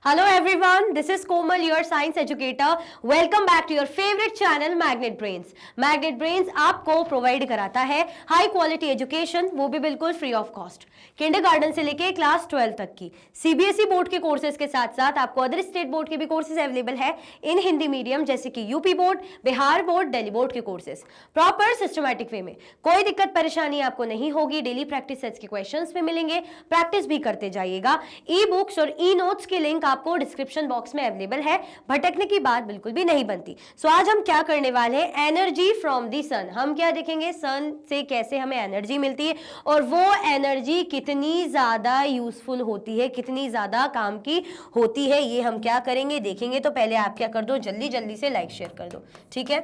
Hello everyone, this is Komal, your science educator. Welcome back to your favorite channel Magnet Brains. Magnet Brains आपको provide कराता है high quality education, वो भी बिल्कुल free of cost. Kindergarten से लेके class 12 तक की सीबीएसई बोर्ड के कोर्सेज के साथ साथ आपको अदर स्टेट बोर्ड के भी कोर्सेज अवेलेबल है इन हिंदी मीडियम, जैसे कि UP board, Bihar board, Delhi board के कोर्सेज प्रॉपर सिस्टमैटिक वे में। कोई दिक्कत परेशानी आपको नहीं होगी। डेली प्रैक्टिस सेट्स के क्वेश्चंस भी मिलेंगे, प्रैक्टिस भी करते जाइएगा। ई बुक्स और ई नोट्स की लिंक आपको डिस्क्रिप्शन बॉक्स में अवेलेबल है, भटकने की बात बिल्कुल भी नहीं बनती। सो आज हम क्या करने वाले हैं, एनर्जी फ्रॉम दी सन। हम क्या देखेंगे, सन से कैसे हमें एनर्जी मिलती है और वो एनर्जी कितनी ज्यादा यूजफुल होती है, कितनी ज्यादा काम की होती है, ये हम क्या करेंगे देखेंगे। तो पहले आप क्या कर दो, जल्दी जल्दी से लाइक शेयर कर दो, ठीक है।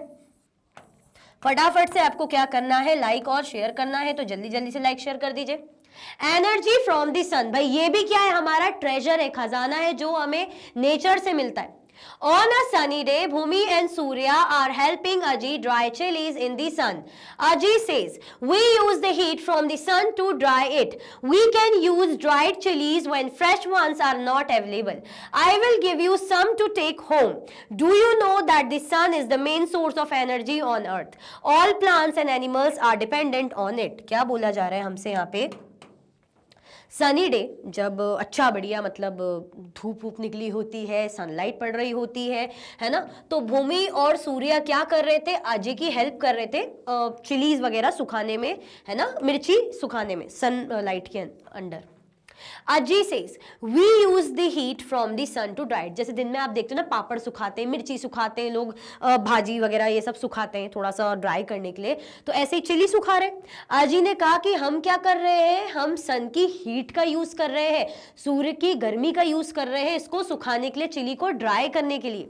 फटाफट से आपको क्या करना है, लाइक और शेयर करना है, तो जल्दी जल्दी से लाइक शेयर कर दीजिए। एनर्जी फ्रॉम द सन, भाई ये भी क्या है, हमारा ट्रेजर है, खजाना है जो हमें नेचर से मिलता है। On a sunny day, Bhumi and Surya are helping Aji dry chilies in the sun. Aji says, we use the heat from the sun to dry it. We can use dried chilies when fresh ones are not available. I will give you some to take home. Do you know that the sun is the main source of energy on earth? All plants and animals are dependent on it. क्या बोला जा रहा है हमसे यहाँ पे, sunny day, जब अच्छा बढ़िया मतलब धूप वूप निकली होती है, सनलाइट पड़ रही होती है ना, तो भूमि और सूर्य क्या कर रहे थे, अजय की हेल्प कर रहे थे चिलीज वगैरह सुखाने में, है ना, मिर्ची सुखाने में सनलाइट के अंडर। अजी says we use the heat from the sun to dry it. जैसे दिन में आप देखते हो ना, पापड़ सुखाते हैं, मिर्ची सुखाते हैं लोग, भाजी वगैरह ये सब सुखाते हैं थोड़ा सा ड्राई करने के लिए, तो ऐसे ही चिली सुखा रहे। अजी ने कहा कि हम क्या कर रहे हैं, हम सन की हीट का यूज कर रहे हैं, सूर्य की गर्मी का यूज कर रहे हैं इसको सुखाने के लिए, चिली को ड्राई करने के लिए।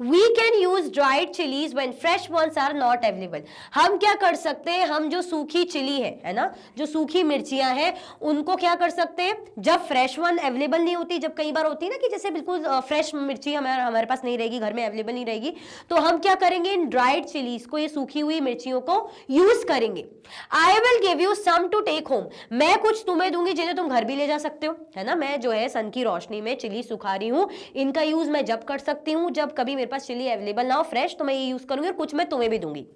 We can use dried chilies when fresh ones are not available. हम क्या कर सकते हैं, हम जो सूखी चिली है ना, जो सूखी मिर्चियां हैं, उनको क्या कर सकते हैं, जब फ्रेश वन अवेलेबल नहीं होती, जब कई बार होती है ना कि जैसे बिल्कुल फ्रेश मिर्ची हमारे पास नहीं रहेगी, घर में अवेलेबल नहीं रहेगी, तो हम क्या करेंगे, इन ड्राइड चिलीज को, ये सूखी हुई मिर्चियों को यूज करेंगे। I will give you some to take home. मैं कुछ तुम्हें दूंगी जिन्हें तुम घर भी ले जा सकते हो, है ना। मैं जो है सन की रोशनी में चिली सुखा रही हूँ, इनका यूज मैं जब कर सकती हूँ जब कभी मेरे पास चिली अवेलेबल ना हो फ्रेश, तो मैं ये यूज करूंगी और कुछ मैं तुम्हें भी दूंगी।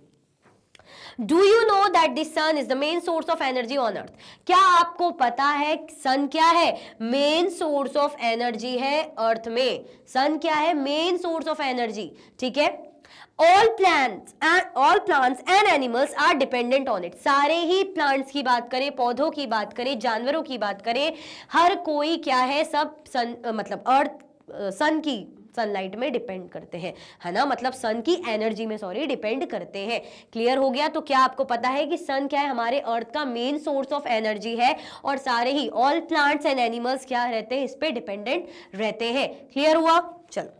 Do you know that the sun is the main source of energy on earth? क्या आपको पता है सन क्या है, मेन सोर्स ऑफ एनर्जी है अर्थ में। सन क्या है, मेन सोर्स ऑफ एनर्जी, ठीक है। All plants and animals are dependent on it. सारे ही प्लांट्स की बात करें, पौधों की बात करें, जानवरों की बात करें, हर कोई क्या है, सब सन मतलब अर्थ सन की सनलाइट में डिपेंड करते हैं, है ना, मतलब सन की एनर्जी में डिपेंड करते हैं। क्लियर हो गया। तो क्या आपको पता है कि सन क्या है, हमारे अर्थ का मेन सोर्स ऑफ एनर्जी है, और सारे ही ऑल प्लांट्स एंड एनिमल्स क्या रहते हैं, इस पे डिपेंडेंट रहते हैं। क्लियर हुआ। चलो,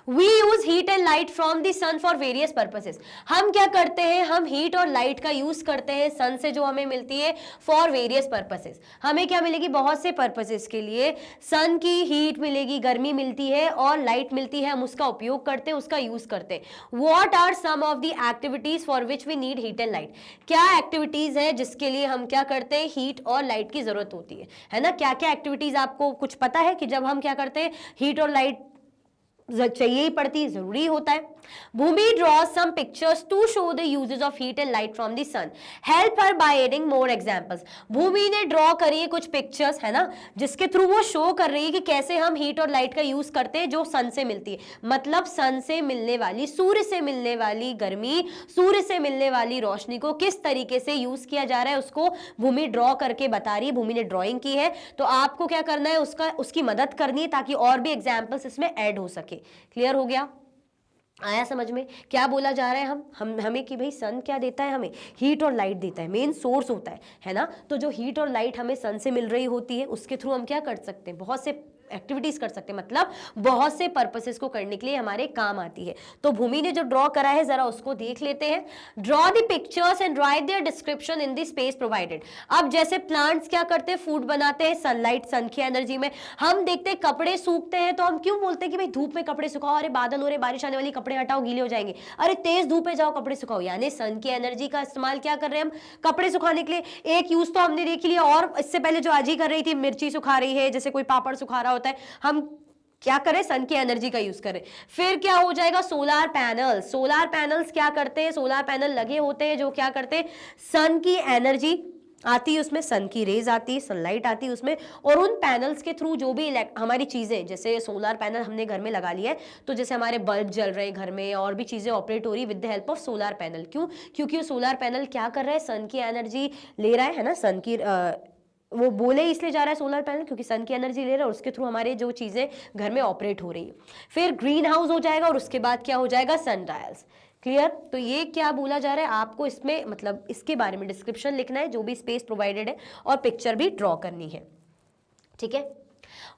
We use heat and light from the sun for various purposes. हम क्या करते हैं, हम हीट और लाइट का यूज करते हैं सन से जो हमें मिलती है फॉर वेरियस पर्पसेस। हमें क्या मिलेगी, बहुत से पर्पसेस के लिए सन की हीट मिलेगी, गर्मी मिलती है और लाइट मिलती है, हम उसका उपयोग करते हैं, उसका यूज करते हैं। What are some of the activities for which we need heat and light? क्या एक्टिविटीज है जिसके लिए हम क्या करते हैं, हीट और लाइट की जरूरत होती है ना। क्या क्या एक्टिविटीज आपको कुछ पता है कि जब हम क्या करते हैं, हीट और लाइट चाहिए ही पड़ती, जरूरी होता है। भूमि draws some pictures to show the uses of heat and light from the sun. Help her by adding more examples. भूमि ने ड्रॉ करी है कुछ पिक्चर्स, है ना, जिसके थ्रू वो शो कर रही है कि कैसे हम हीट और लाइट का यूज करते हैं जो सन से मिलती है। मतलब सन से मिलने वाली, सूर्य से मिलने वाली गर्मी, सूर्य से मिलने वाली रोशनी को किस तरीके से यूज किया जा रहा है, उसको भूमि ड्रॉ करके बता रही है। भूमि ने ड्रॉइंग की है, तो आपको क्या करना है, उसकी मदद करनी है ताकि और भी एग्जाम्पल्स इसमें ऐड हो सके। क्लियर हो गया। आया समझ में क्या बोला जा रहा है, हमें कि भाई सन क्या देता है, हमें हीट और लाइट देता है, मेन सोर्स होता है ना। तो जो हीट और लाइट हमें सन से मिल रही होती है, उसके थ्रू हम क्या कर सकते हैं, बहुत से एक्टिविटीज कर सकते हैं, मतलब बहुत से पर्पसेस को करने के लिए हमारे काम आती है। तो भूमि ने जो ड्रॉ करा है जरा उसको देख लेते हैं। Draw the pictures and right there description in the space provided. अब जैसे प्लांट्स क्या करते हैं, फूड बनाते हैं सनलाइट, सन की एनर्जी में। हम देखते हैं कपड़े सूखते हैं, तो हम क्यों बोलते हैं कि भाई धूप में कपड़े सुखाओ, अरे बादल हो रहे, बारिश आने वाली, कपड़े कपड़े हटाओ गीले हो जाएंगे, अरे तेज धूप पे जाओ कपड़े सुखाओ, यानी सन की एनर्जी का इस्तेमाल क्या कर रहे हैं हम, कपड़े सुखाने के लिए। एक यूज तो हमने देख लिया, और इससे पहले जो आज ही कर रही थी, मिर्ची सुखा रही है, जैसे कोई पापड़ सुखा रहा होता है, हम क्या करें, सन की एनर्जी का यूज करें। फिर क्या हो जाएगा, सोलार पैनल। सोलार पैनल्स क्या करते हैं, सोलार पैनल लगे होते हैं जो क्या करते हैं, सन की एनर्जी आती है उसमें, सन की रेज आती है, सनलाइट आती है उसमें, और उन पैनल्स के थ्रू जो भी हमारी चीजें, जैसे सोलार पैनल हमने घर में लगा लिया है, तो जैसे हमारे बल्ब जल रहे हैं घर में और भी चीजें ऑपरेट हो रही with the help of solar panel. क्यों, क्योंकि सोलार पैनल क्या कर रहा है, सन की एनर्जी ले रहा है ना, सन की वो बोले इसलिए जा रहा है सोलर पैनल क्योंकि सन की एनर्जी ले रहा है, और उसके थ्रू हमारे जो चीजें घर में ऑपरेट हो रही है। फिर ग्रीन हाउस हो जाएगा, और उसके बाद क्या हो जाएगा, सन डायल्स। क्लियर, तो ये क्या बोला जा रहा है आपको, इसमें मतलब इसके बारे में डिस्क्रिप्शन लिखना है, जो भी स्पेस प्रोवाइडेड है, और पिक्चर भी ड्रॉ करनी है, ठीक है।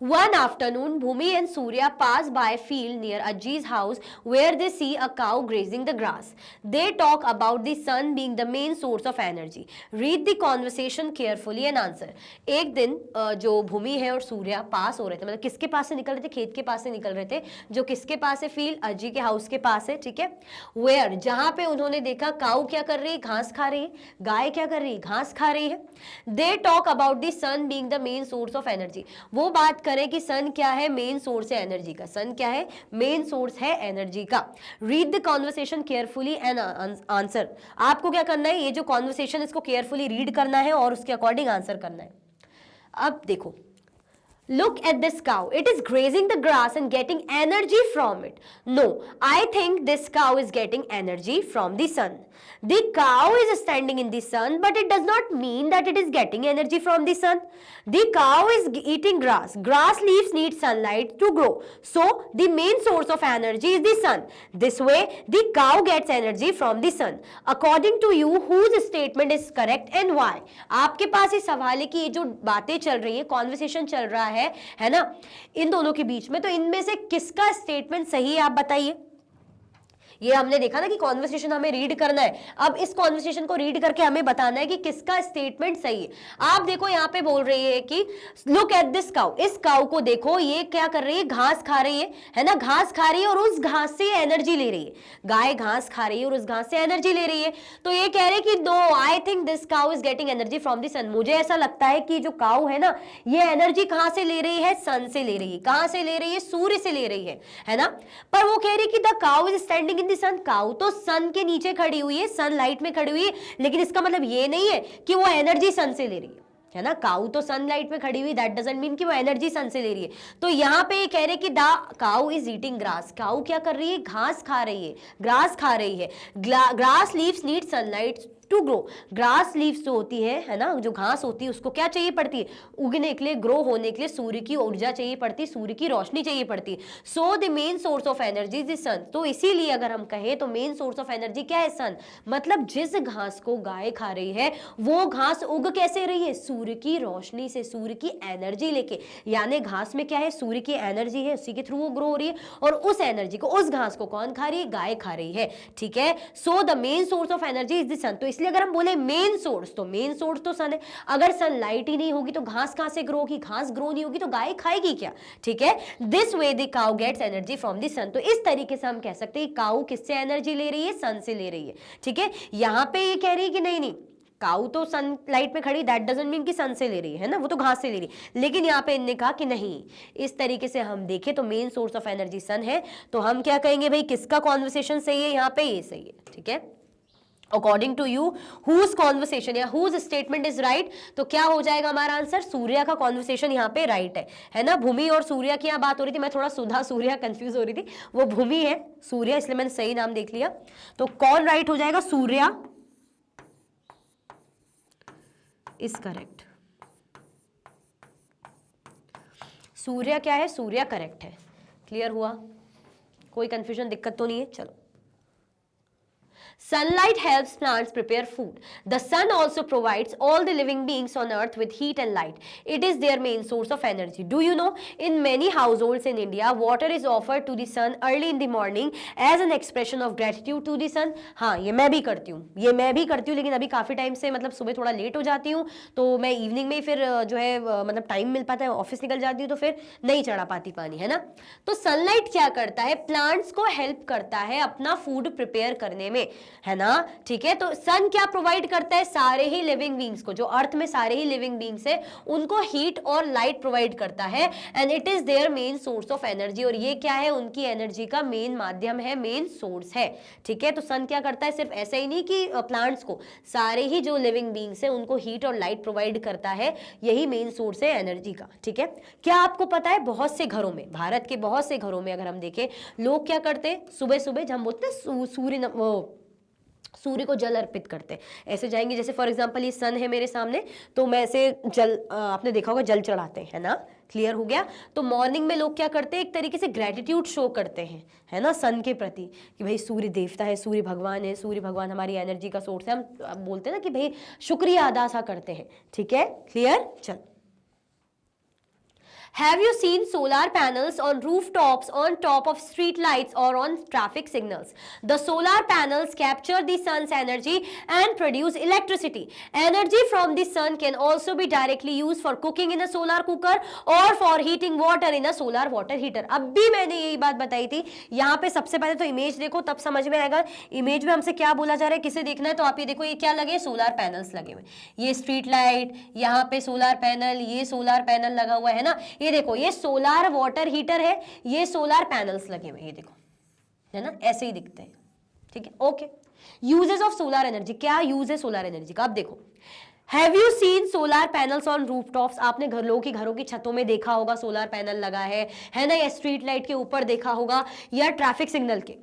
One afternoon, Bhumi and Surya pass by a field near Ajji's house where they see a cow grazing the grass. They talk about the sun being the main source of energy. Read the conversation carefully and answer. एक दिन जो भूमि है और सूर्या पास हो रहे थे, मतलब किसके पास से निकल रहे थे, खेत के पास से निकल रहे थे, जो किसके पास है, फील्ड, अज्जी के हाउस के पास है, ठीक है। Where, जहां पे उन्होंने देखा काऊ क्या कर रही है, घास खा रही है, गाय क्या कर रही है, घास खा रही है। They talk about the sun being the main source of energy. वो बात करें कि सन क्या है, मेन सोर्स है एनर्जी का, सन क्या है, मेन सोर्स है एनर्जी का। Read the conversation carefully and answer. आपको क्या करना है, ये जो कॉन्वर्सेशन इसको केयरफुली रीड करना है और उसके अकॉर्डिंग आंसर करना है। अब देखो, look at this cow, it is grazing the grass and getting energy from it. No, I think this cow is getting energy from the sun. The cow is standing in the sun, but it does not mean that it is getting energy from the sun. The cow is eating grass. Grass leaves need sunlight to grow, so the main source of energy is the sun. This way the cow gets energy from the sun. According to you, whose statement is correct and why? आपके पास ये सवाल है कि ये जो बातें चल रही है, कॉन्वर्सेशन चल रहा है ना, इन दोनों के बीच में, तो इनमें से किसका स्टेटमेंट सही है, आप बताइए। ये हमने देखा ना कि कॉन्वर्सेशन हमें रीड करना है, अब इस कॉन्वर्सेशन को रीड करके हमें बताना है कि किसका स्टेटमेंट सही है। आप देखो यहाँ पे बोल रही है कि लुक एट दिस काउ, इस काउ को देखो, ये क्या कर रही है, घास खा रही है ना, घास खा रही है और उस घास से एनर्जी ले रही है। गाय घास खा रही है और उस घास से एनर्जी ले रही है। तो ये कह रहे कि दो, I think this cow is getting energy from the sun. मुझे ऐसा लगता है कि जो काउ है ना, ये एनर्जी कहां से ले रही है, सन से ले रही है। कहां से ले रही है, सूर्य से ले रही है ना। पर वो कह रही कि the cow is standing in the sun, cow तो सन के नीचे खड़ी हुई है, सन लाइट में खड़ी हुई है, लेकिन इसका मतलब ये नहीं है कि वो एनर्जी सन से ले रही है ना। काउ तो सनलाइट में खड़ी हुई, दैट डजंट मीन कि वो एनर्जी सन से ले रही है। तो यहां पे ये कह रहे कि the cow is eating grass, cow क्या कर रही है, घास खा रही है, ग्रास खा रही है। Grass leaves need sunlight to grow. Grass leaves जो होती है ना, जो घास होती है, उसको क्या चाहिए पड़ती है, उगने के लिए, ग्रो होने के लिए सूर्य की ऊर्जा चाहिए पड़ती है, सूर्य की रोशनी चाहिए पड़ती है। So the main source of energy is the sun. तो इसीलिए अगर हम कहें तो मेन सोर्स ऑफ एनर्जी क्या है, सन। मतलब जिस घास को गाय खा रही है वो घास उग कैसे रही है, सूर्य की रोशनी से, सूर्य की एनर्जी लेके। यानी घास में क्या है, सूर्य की एनर्जी है, उसी के थ्रू वो ग्रो हो रही है, और उस एनर्जी को, उस घास को कौन खा रही है, गाय खा रही है, ठीक है। So the main source of energy is the sun. तो इसलिए अगर हम बोले मेन सोर्स, तो मेन सोर्स तो सन है। अगर सनलाइट ही नहीं होगी तो घास कहां से ग्रो होगी, घास ग्रो नहीं होगी तो गाय खाएगी क्या, ठीक है। This way the cow gets energy from the sun. तो इस तरीके से हम कह सकते हैं काउ किससे एनर्जी ले रही है, सन से ले रही है, ठीक है। यहां पे ये कह रही है कि नहीं नहीं, काउ तो सनलाइट में खड़ी, दैट डजंट मीन कि सन से ले रही है ना, वो तो घास से ले रही है। लेकिन यहाँ पे इन्होंने कहा कि नहीं, इस तरीके से हम देखें तो main source of energy sun है। तो हम क्या कहेंगे भाई, किसका कॉन्वर्सेशन सही है, यहाँ पे ये सही है, ठीक है। According to you whose conversation या हुज स्टेटमेंट इज राइट, तो क्या हो जाएगा हमारा आंसर, सूर्या का कॉन्वर्सेशन यहाँ पे राइट है ना। भूमि और सूर्या की यहाँ बात हो रही थी, मैं थोड़ा सुधा सूर्या कंफ्यूज हो रही थी, वो भूमि है, सूर्या, इसलिए मैंने सही नाम देख लिया। तो कौन राइट हो जाएगा, सूर्या इज करेक्ट। सूर्या क्या है, सूर्या करेक्ट है। क्लियर हुआ, कोई कंफ्यूजन, दिक्कत तो नहीं है। चलो Sunlight helps plants prepare food. The sun also provides all the living beings on earth with heat and light. It is their main source of energy. Do you know, in many households in India, water is offered to the sun early in the morning as an expression of gratitude to the sun. हाँ, ये मैं भी करती हूँ, लेकिन अभी काफ़ी time से मतलब सुबह थोड़ा लेट हो जाती हूँ, तो मैं इवनिंग में फिर जो है मतलब टाइम मिल पाता है, ऑफिस निकल जाती हूँ, तो फिर नहीं चढ़ा पाती पानी, है ना। तो सनलाइट क्या करता है, प्लांट्स को हेल्प करता है अपना फूड प्रिपेयर करने में, है ना। ठीक है, तो सन क्या प्रोवाइड करता है, सारे ही लिविंग बींग्स को, जो अर्थ में सारे ही लिविंग बींग्स है, उनको हीट और लाइट प्रोवाइड करता है, and it is there main source of energy. और ये क्या है, उनकी एनर्जी का मेन माध्यम है, मेन सोर्स है। ठीक है, तो सन क्या करता है, सिर्फ ऐसा ही नहीं कि प्लांट्स को, सारे ही जो लिविंग बींग्स है उनको हीट और लाइट प्रोवाइड करता है, यही मेन सोर्स है एनर्जी का। ठीक है, क्या आपको पता है, बहुत से घरों में, भारत के बहुत से घरों में अगर हम देखें, लोग क्या करते हैं, सुबह सुबह जब हम बोलते हैं सूर्य को जल अर्पित करते हैं, ऐसे जाएंगे, जैसे फॉर एग्जांपल ये सन है मेरे सामने, तो मैं ऐसे जल, आपने देखा होगा जल चढ़ाते हैं, है ना। क्लियर हो गया। तो मॉर्निंग में लोग क्या करते हैं, एक तरीके से ग्रेटिट्यूड शो करते हैं, है ना, सन के प्रति, कि भाई सूर्य देवता है, सूर्य भगवान है, सूर्य भगवान हमारी एनर्जी का सोर्स है, हम बोलते हैं ना कि भाई शुक्रिया अदा सा करते हैं। ठीक है, क्लियर। चल, Have you seen solar panels on rooftops, on top of street lights or on traffic signals? The solar panels capture the sun's energy and produce electricity. Energy from the sun can also be directly used for cooking in a solar cooker or for heating water in a solar water heater. अब भी मैंने यही बात बताई थी। यहाँ पे सबसे पहले तो इमेज देखो, तब समझ में आएगा इमेज में हमसे क्या बोला जा रहा है, किसे देखना है। तो आप ये देखो, ये क्या लगे, सोलर पैनल्स लगे हुए, ये स्ट्रीट लाइट, यहाँ पे सोलर पैनल, ये सोलर पैनल लगा हुआ है ना। ये देखो, ये सोलर वाटर हीटर है, ये सोलर पैनल्स लगे हुए, ये देखो, है ना, ऐसे ही दिखते हैं। ठीक है, okay. Uses of solar energy, क्या यूज है सोलर एनर्जी का, अब देखो। Have you seen solar panels on rooftops? आपने घरों की छतों में देखा होगा सोलर पैनल लगा है ना, या स्ट्रीट लाइट के ऊपर देखा होगा, या ट्रैफिक सिग्नल के।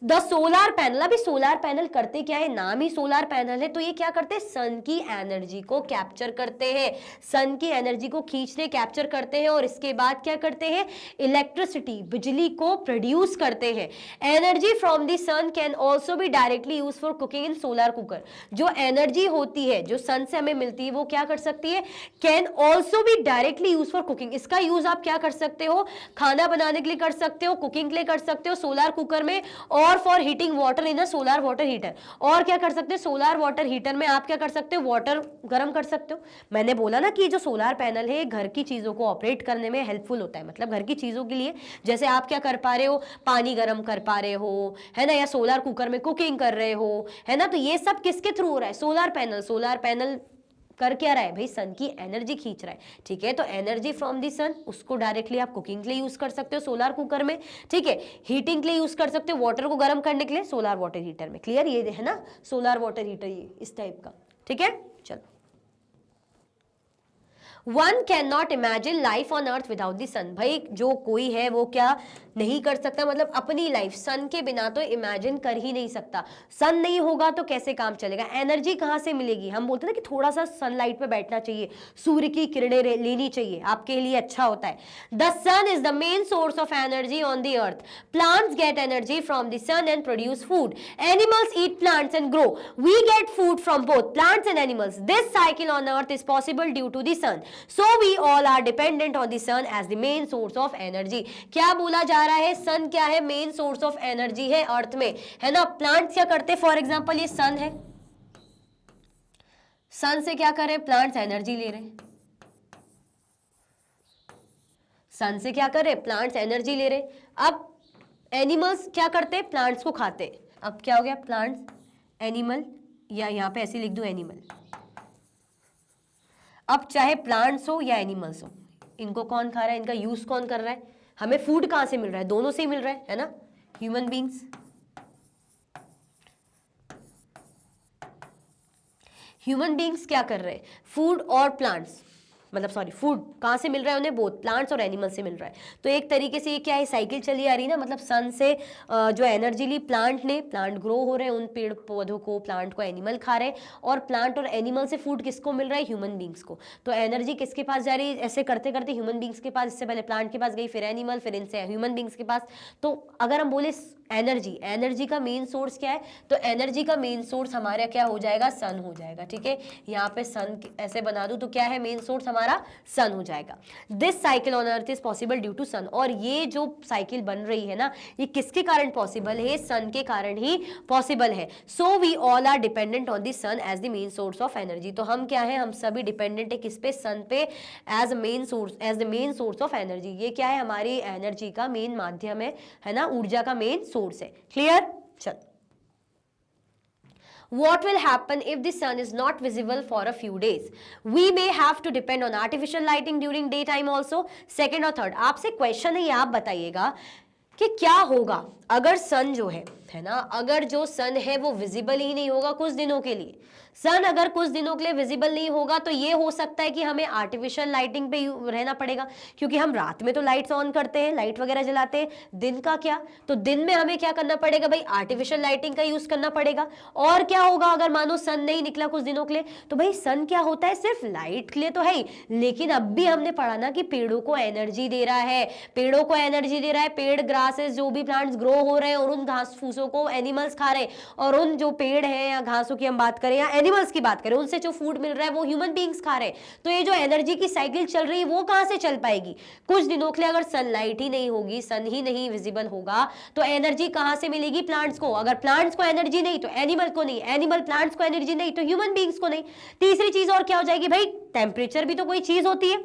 द सोलर पैनल, अभी सोलर पैनल करते क्या है, नाम ही सोलर पैनल है, तो ये क्या करते हैं, सन की एनर्जी को कैप्चर करते हैं, सन की एनर्जी को खींचते कैप्चर करते हैं, और इसके बाद क्या करते हैं, इलेक्ट्रिसिटी, बिजली को प्रोड्यूस करते हैं। Energy from the sun can also be directly use for cooking in solar cooker. जो एनर्जी होती है, जो सन से हमें मिलती है, वो क्या कर सकती है, can also be directly use for cooking. इसका यूज आप क्या कर सकते हो, खाना बनाने के लिए कर सकते हो, कुकिंग के लिए कर सकते हो सोलर कुकर में, और for heating water in a solar water heater. और क्या कर सकते हैं, सोलर वाटर हीटर में आप क्या कर सकते हो, वाटर गर्म कर सकते हो। मैंने बोला ना कि जो सोलर पैनल है घर की चीजों को ऑपरेट करने में हेल्पफुल होता है, मतलब घर की चीजों के लिए, जैसे आप क्या कर पा रहे हो, पानी गर्म कर पा रहे हो, है ना, या सोलर कुकर में कुकिंग कर रहे हो, है ना। तो ये सब किसके थ्रू हो रहा है, सोलर पैनल। सोलर पैनल कर क्या रहा है भाई, सन की एनर्जी खींच रहा है। ठीक है, तो एनर्जी फ्रॉम दी सन, उसको डायरेक्टली आप कुकिंग के लिए यूज कर सकते हो सोलर कुकर में। ठीक है, हीटिंग के लिए यूज कर सकते हो, वाटर को गर्म करने के लिए सोलर वाटर हीटर में। क्लियर, ये है ना सोलर वाटर हीटर, ये इस टाइप का। ठीक है, चलो। One can not imagine life on earth without the sun. भाई जो कोई है वो क्या नहीं कर सकता, मतलब अपनी लाइफ सन के बिना तो इमेजिन कर ही नहीं सकता। सन नहीं होगा तो कैसे काम चलेगा, एनर्जी कहाँ से मिलेगी। हम बोलते हैं ना कि थोड़ा सा सनलाइट पे बैठना चाहिए, सूर्य की किरणें लेनी चाहिए, आपके लिए अच्छा होता है। The sun is the main source of energy on the earth. Plants get energy from the sun and produce food. Animals eat plants and grow. We get food from both plants and animals. This cycle on earth is possible due to the sun. So we all are dependent on the sun as the main source of energy। क्या बोला जा रहा है, सन क्या है, main source of energy है अर्थ में, है ना। प्लांट्स क्या करते हैं, फॉर एग्जांपल ये सन है, सन से क्या कर रहे हैं, प्लांट्स एनर्जी ले रहे हैं। सन से क्या कर रहे हैं, प्लांट्स एनर्जी ले रहे हैं। अब एनिमल्स क्या करते हैं, प्लांट्स को खाते हैं। अब क्या हो गया, प्लांट्स, एनिमल, या यहां पे ऐसे लिख दो एनिमल। अब चाहे प्लांट्स हो या एनिमल्स हो, इनको कौन खा रहा है, इनका यूज कौन कर रहा है, हमें फूड कहां से मिल रहा है, दोनों से ही मिल रहा है ना। ह्यूमन बींग्स, ह्यूमन बींग्स क्या कर रहे हैं, फूड और प्लांट्स, मतलब सॉरी, फूड कहाँ से मिल रहा है उन्हें, बोथ प्लांट्स और एनिमल से मिल रहा है। तो एक तरीके से ये क्या है, साइकिल चली आ रही है ना, मतलब सन से जो एनर्जी ली प्लांट ने, प्लांट ग्रो हो रहे हैं, उन पेड़ पौधों को, प्लांट को एनिमल खा रहे हैं, और प्लांट और एनिमल से फूड किसको मिल रहा है, ह्यूमन बींग्स को। तो एनर्जी किसके पास जा रही है, ऐसे करते करते ह्यूमन बींग्स के पास, इससे पहले प्लांट के पास गई, फिर एनिमल, फिर इनसे ह्यूमन बींग्स के पास। तो अगर हम बोले एनर्जी, एनर्जी का मेन सोर्स क्या है, तो एनर्जी का मेन सोर्स हमारा क्या हो जाएगा, सन हो जाएगा, ठीक है। यहाँ पे सन ऐसे बना दूं तो क्या है, मेन सोर्स हमारा सन हो जाएगा। This cycle on earth is possible due to sun, और ये जो साइकिल बन रही है ना, ये किसके कारण पॉसिबल है, सन के कारण ही पॉसिबल है। So we all are dependent on the sun as the main source of energy, तो हम क्या है, हम सभी डिपेंडेंट है किस पे, सन पे, as main source, as the main source of energy. ये क्या है, हमारी एनर्जी का मेन माध्यम है ना, ऊर्जा का मेन सोर्स है। क्लियर, चल। What will happen if the sun is not visible for a few days? We may have to depend on artificial lighting during daytime also. Second और third, आपसे क्वेश्चन है, ये आप बताइएगा कि क्या होगा अगर सन जो है ना, अगर जो सन है वो विजिबल ही नहीं होगा कुछ दिनों के लिए। सन अगर कुछ दिनों के लिए विजिबल नहीं होगा तो ये हो सकता है कि हमें आर्टिफिशियल लाइटिंग पे रहना पड़ेगा, क्योंकि हम रात में तो लाइट्स ऑन करते हैं, लाइट वगैरह जलाते हैं। दिन का क्या, तो दिन में हमें क्या करना पड़ेगा भाई, आर्टिफिशियल लाइटिंग का यूज करना पड़ेगा। और क्या होगा अगर मानो सन नहीं निकला कुछ दिनों के लिए, तो भाई सन क्या होता है, सिर्फ लाइट के लिए तो है ही, लेकिन अब भी हमने पढ़ा ना कि पेड़ों को एनर्जी दे रहा है, पेड़ों को एनर्जी दे रहा है। पेड़, ग्रासेस, जो भी प्लांट्स ग्रो हो रहे हैं और उन घास फूसों को एनिमल्स खा रहे हैं, और उन जो पेड़ है या घासों की हम बात करें या एनिमल्स की बात करें, उनसे जो फूड मिल रहा है वो ह्यूमन बीइंग्स खा रहे हैं। तो ये जो एनर्जी की साइकिल चल रही है वो कहां से चल पाएगी, कुछ दिनों के लिए अगर सनलाइट ही नहीं होगी, सन ही नहीं विजिबल होगा, तो एनर्जी कहां से मिलेगी, प्लांट्स को। अगर प्लांट्स को एनर्जी नहीं तो एनिमल को नहीं, एनिमल प्लांट्स को एनर्जी नहीं तो ह्यूमन बीइंग्स को नहीं। तीसरी चीज और क्या हो जाएगी भाई, टेम्परेचर भी तो कोई चीज होती है।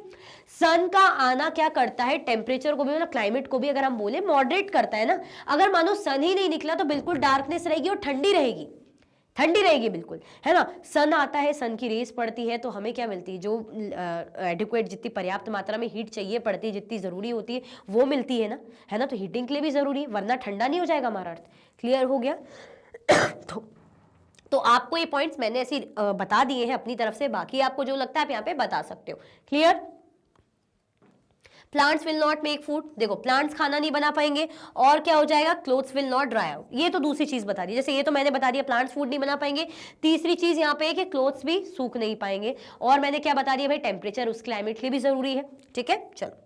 सन का आना क्या करता है, टेम्परेचर को भी, मतलब क्लाइमेट को भी अगर हम बोले मॉडरेट करता है ना। अगर मानो सन ही नहीं निकला तो बिल्कुल डार्कनेस रहेगी और ठंडी रहेगी, ठंडी रहेगी बिल्कुल, है ना। सन आता है, सन की रेस पड़ती है तो हमें क्या मिलती है, जो एडिक्वेट, जितनी पर्याप्त मात्रा में हीट चाहिए पड़ती है, जितनी जरूरी होती है वो मिलती है ना, तो हीटिंग के लिए भी जरूरी है, वरना ठंडा नहीं हो जाएगा हमारा अर्थ। क्लियर हो गया। तो आपको ये पॉइंट्स मैंने ऐसे बता दिए हैं अपनी तरफ से, बाकी आपको जो लगता है आप यहाँ पे बता सकते हो। Clear. Plants will not make food, देखो प्लांट्स खाना नहीं बना पाएंगे, और क्या हो जाएगा, clothes will not dry out. ये तो दूसरी चीज बता दी, जैसे ये तो मैंने बता दिया प्लांट्स फूड नहीं बना पाएंगे। तीसरी चीज यहाँ पे है कि क्लोथ्स भी सूख नहीं पाएंगे, और मैंने क्या बता दिया भाई, टेम्परेचर उस क्लाइमेट के लिए भी जरूरी है। ठीक है, चलो।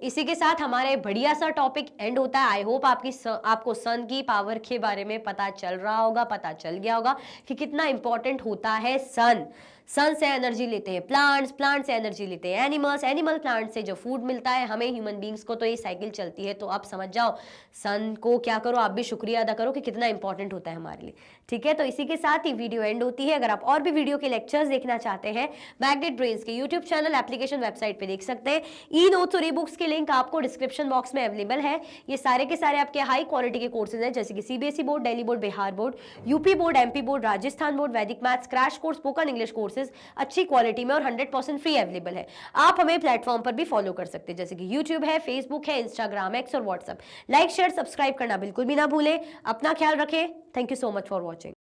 इसी के साथ हमारे बढ़िया सा टॉपिक एंड होता है। आई होप आपको सन की पावर के बारे में पता चल रहा होगा, पता चल गया होगा कि कितना इंपॉर्टेंट होता है सन। सन से एनर्जी लेते हैं प्लांट्स, प्लांट से एनर्जी लेते हैं एनिमल्स, एनिमल प्लांट से जो फूड मिलता है हमें ह्यूमन बींग्स को, तो ये साइकिल चलती है। तो आप समझ जाओ सन को क्या करो, आप भी शुक्रिया अदा करो कि कितना इंपॉर्टेंट होता है हमारे लिए। ठीक है, तो इसी के साथ ही वीडियो एंड होती है। अगर आप और भी वीडियो के लेक्चर्स देखना चाहते हैं, मैग्नेट ब्रेन्स के यूट्यूब चैनल, एप्लीकेशन, वेबसाइट पे देख सकते हैं। ई नोट्स और ई बुक्स के लिंक आपको डिस्क्रिप्शन बॉक्स में अवेलेबल है। ये सारे के सारे आपके हाई क्वालिटी के कोर्सेज हैं, जैसे कि CBSE board, Delhi board, Bihar board, UP board, MP board, Rajasthan board, Vedic maths, crash course, spoken English courses अच्छी क्वालिटी में और 100% फ्री अवेलेबल है। आप हमें प्लेटफॉर्म पर भी फॉलो कर सकते हैं, जैसे कि यूट्यूब है, फेसबुक है, इंस्टाग्राम, एक्स और व्हाट्सएप। लाइक, शेयर, सब्सक्राइब करना बिल्कुल भी ना भूलें। अपना ख्याल रखें। Thank you so much for watching.